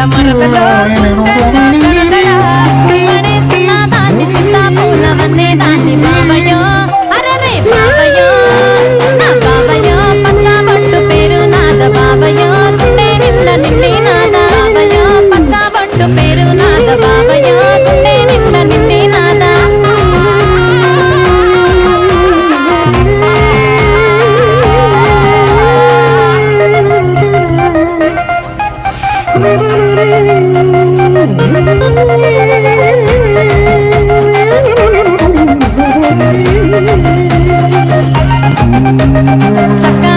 మరదలో గుండెల్లో దడదడ పడేసిన దాన్ని సీతాఫలమనే దాన్ని బావయ్యో అరరే బావయ్యో నా బావయ్యో పచ్చబొట్టు పేరు నాద బావయ్యో గుండె నిండా నిండి నాద బావయ్యో పచ్చబొట్టు పేరు నాద బావయ్యో గుండె నిండా నిండి నాద సక్క